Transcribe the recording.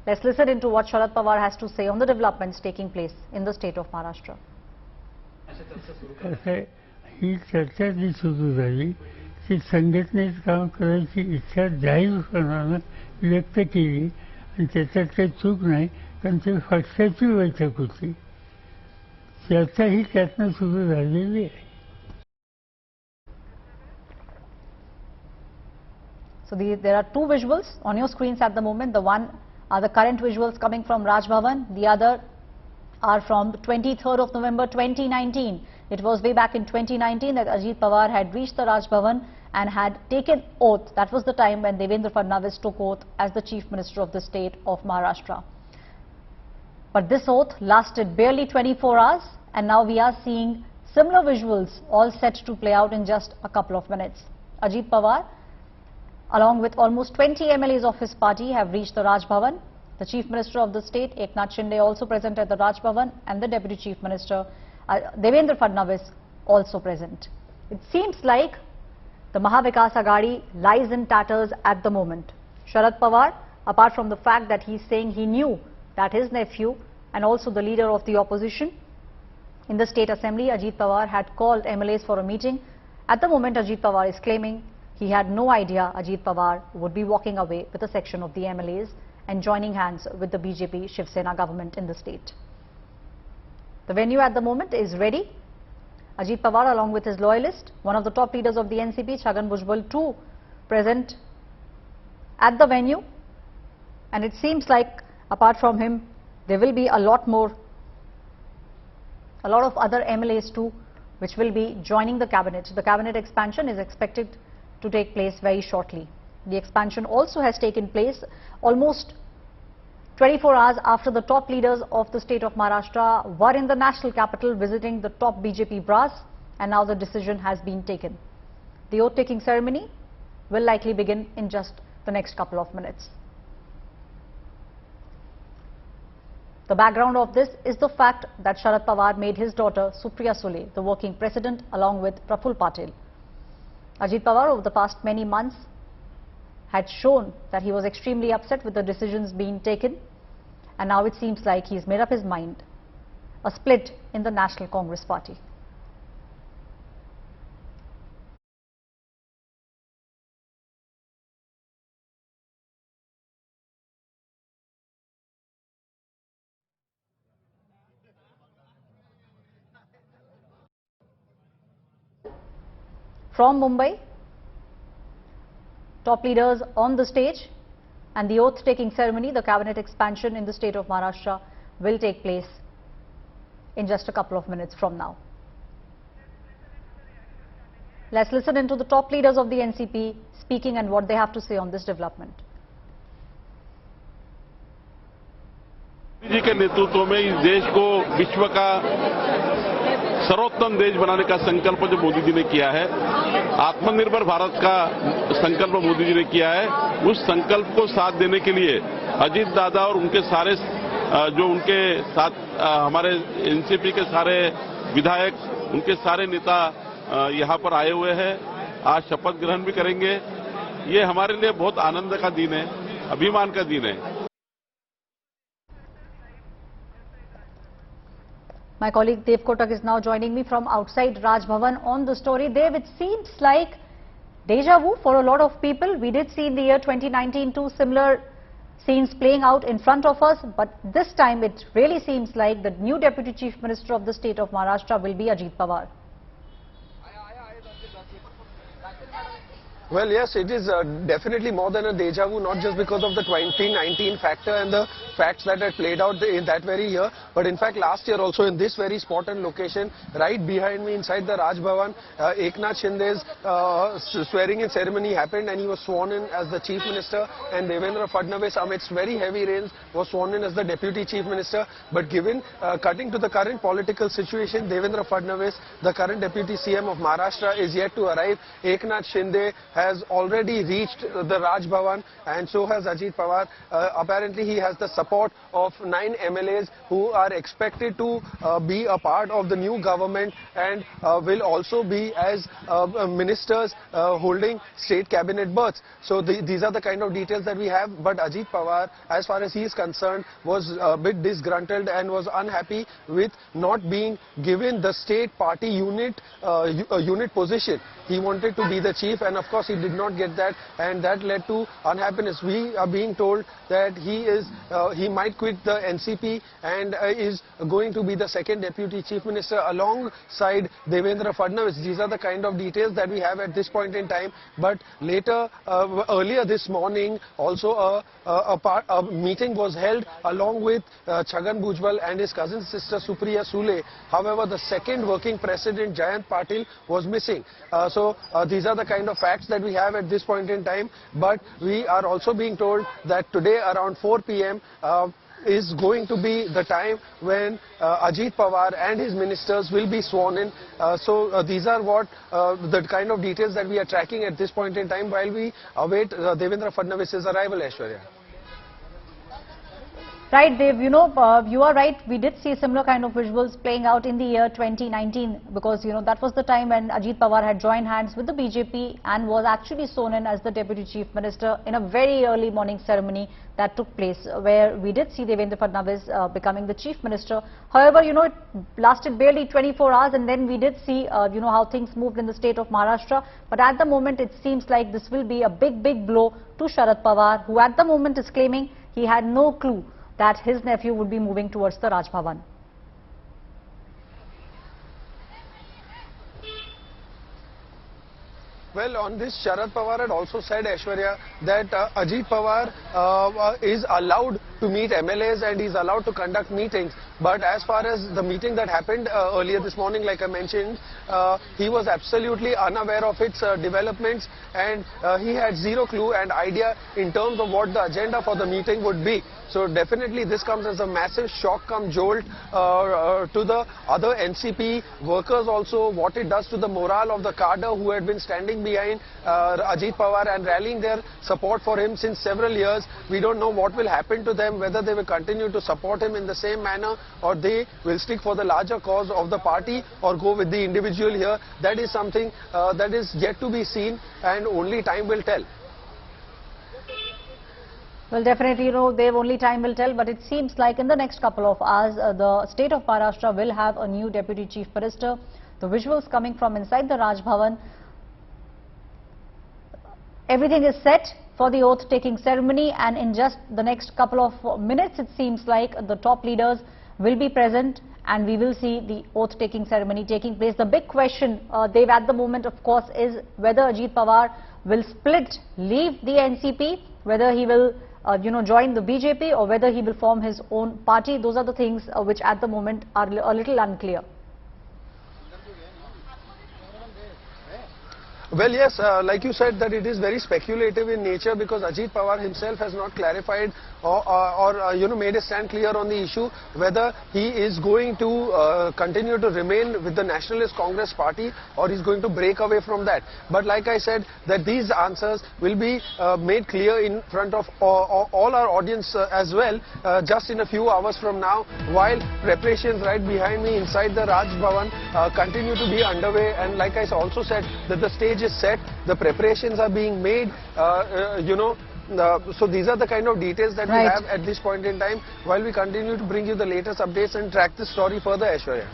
Let's listen into what Sharad Pawar has to say on the developments taking place in the state of Maharashtra. ही चर्चा जी सुरू झाली की संघटनेत काम करायची इच्छा जाहीरपणानं व्यक्त केली आणि त्याच्यात काही चूक नाही, कारण ते पक्षाची बैठक होती. चर्चा ही त्यातनं सुरू झालेली आहे. So there are two visuals on your screens at the moment. The one are the current visuals coming from Raj Bhawan. The other are from 23rd of November 2019. It was way back in 2019 that Ajit Pawar had reached the Raj Bhavan and had taken oath. That was the time when Devendra Fadnavis took oath as the Chief Minister of the state of Maharashtra. But this oath lasted barely 24 hours, and now we are seeing similar visuals all set to play out in just a couple of minutes. Ajit Pawar, along with almost 20 MLAs of his party, have reached the Raj Bhavan. The Chief Minister of the state, Eknath, Shinde, also present at the Raj Bhavan, and the Deputy Chief Minister, Devendra Fadnavis, also present. It seems like the Mahavikas Aghadi lies in tatters at the moment. Sharad Pawar, apart from the fact that he's saying he knew that his nephew and also the leader of the opposition in the State Assembly, Ajit Pawar, had called MLAs for a meeting. At the moment, Ajit Pawar is claiming he had no idea Ajit Pawar would be walking away with a section of the MLAs and joining hands with the BJP Shiv Sena government in the state. The venue at the moment is ready. Ajit Pawar, along with his loyalist, one of the top leaders of the NCP, Chhagan Bhujbal, too present at the venue. And it seems like, apart from him, there will be a lot of other MLAs too, which will be joining the cabinet. The cabinet expansion is expected to take place very shortly. The expansion also has taken place almost 24 hours after the top leaders of the state of Maharashtra were in the national capital visiting the top BJP brass, and now the decision has been taken. The oath-taking ceremony will likely begin in just the next couple of minutes. The background of this is the fact that Sharad Pawar made his daughter Supriya Sule the working president along with Praful Patil. Ajit Pawar, over the past many months, had shown that he was extremely upset with the decisions being taken, and now it seems like he's made up his mind. A split in the National Congress Party. From Mumbai, top leaders on the stage, and the oath-taking ceremony, the cabinet expansion in the state of Maharashtra, will take place in just a couple of minutes from now. Let's listen into the top leaders of the NCP speaking and what they have to say on this development. जी के नेतृत्व में इस देश को विश्व का सर्वोत्तम देश बनाने का संकल्प जो मोदी जी ने किया है, आत्मनिर्भर भारत का संकल्प मोदी जी ने किया है, उस संकल्प को साथ देने के लिए अजीत दादा और उनके सारे जो उनके साथ हमारे एनसीपी के सारे विधायक, उनके सारे नेता यहां पर आए हुए हैं. आज शपथ ग्रहण भी करेंगे. ये हमारे लिए बहुत आनंद का दिन है, अभिमान का दिन है. My colleague Dev Kotak is now joining me from outside Raj Bhavan on the story. Dev, it seems like deja vu for a lot of people. We did see in the year 2019 two similar scenes playing out in front of us, but this time it really seems like the new Deputy Chief Minister of the state of Maharashtra will be Ajit Pawar. Well, yes, it is definitely more than a deja vu, not just because of the 2019 factor and the facts that had played out in that very year, but in fact last year also in this very spot and location, right behind me inside the Raj Bhavan, Eknath Shinde's swearing-in ceremony happened, and he was sworn in as the Chief Minister, and Devendra Fadnavis, amidst very heavy rains, was sworn in as the Deputy Chief Minister. But given, cutting to the current political situation, Devendra Fadnavis, the current Deputy CM of Maharashtra, is yet to arrive. Eknath Shinde has already reached the Raj Bhawan, and so has Ajit Pawar. Apparently he has the support of 9 MLAs who are expected to be a part of the new government and will also be as ministers holding state cabinet berths. So these are the kind of details that we have. But Ajit Pawar, as far as he is concerned, was a bit disgruntled and was unhappy with not being given the state party unit position. He wanted to be the chief, and of course he did not get that, and that led to unhappiness. We are being told that he might quit the NCP and is going to be the second deputy chief minister alongside Devendra Fadnavis. These are the kind of details that we have at this point in time. But later, earlier this morning, also a meeting was held along with Chhagan Bhujbal and his cousin sister Supriya Sule. However, the second working president Jayant Patil was missing. So these are the kind of facts that we have at this point in time. But we are also being told that today around 4 p.m. is going to be the time when Ajit Pawar and his ministers will be sworn in. So these are what the kind of details that we are tracking at this point in time while we await Devendra Fadnavis's arrival, Aishwarya. Right, Dev, you are right. We did see similar kind of visuals playing out in the year 2019 because, that was the time when Ajit Pawar had joined hands with the BJP and was actually sworn in as the Deputy Chief Minister in a very early morning ceremony that took place where we did see Devendra Fadnavis becoming the Chief Minister. However, it lasted barely 24 hours and then we did see, how things moved in the state of Maharashtra. But at the moment, it seems like this will be a big blow to Sharad Pawar, who at the moment is claiming he had no clue that his nephew would be moving towards the Raj Bhawan. Well, on this, Sharad Pawar had also said, Aishwarya, that Ajit Pawar is allowed to meet MLAs and is allowed to conduct meetings. But as far as the meeting that happened earlier this morning, like I mentioned, he was absolutely unaware of its developments, and he had zero clue and idea in terms of what the agenda for the meeting would be. So definitely this comes as a massive shock come jolt to the other NCP workers also, what it does to the morale of the cadre who had been standing behind Ajit Pawar and rallying their support for him since several years. We don't know what will happen to them, whether they will continue to support him in the same manner or they will stick for the larger cause of the party or go with the individual here. That is something that is yet to be seen and only time will tell. Well, definitely, Dev, only time will tell, but it seems like in the next couple of hours, the state of Maharashtra will have a new Deputy Chief Minister. The visuals coming from inside the Raj Bhawan. Everything is set for the oath-taking ceremony, and in just the next couple of minutes, it seems like the top leaders will be present and we will see the oath-taking ceremony taking place. The big question, Dev, at the moment, of course, is whether Ajit Pawar will leave the NCP, whether he will join the BJP or whether he will form his own party. Those are the things which at the moment are a little unclear. Well, yes, like you said, that it is very speculative in nature because Ajit Pawar himself has not clarified or made a stand clear on the issue whether he is going to continue to remain with the Nationalist Congress Party or he's going to break away from that. But like I said, that these answers will be made clear in front of all our audience as well just in a few hours from now, while preparations right behind me inside the Raj Bhawan continue to be underway. And like I also said, that the stage is set, the preparations are being made, so these are the kind of details that we have at this point in time while we continue to bring you the latest updates and track this story further, Aishwarya.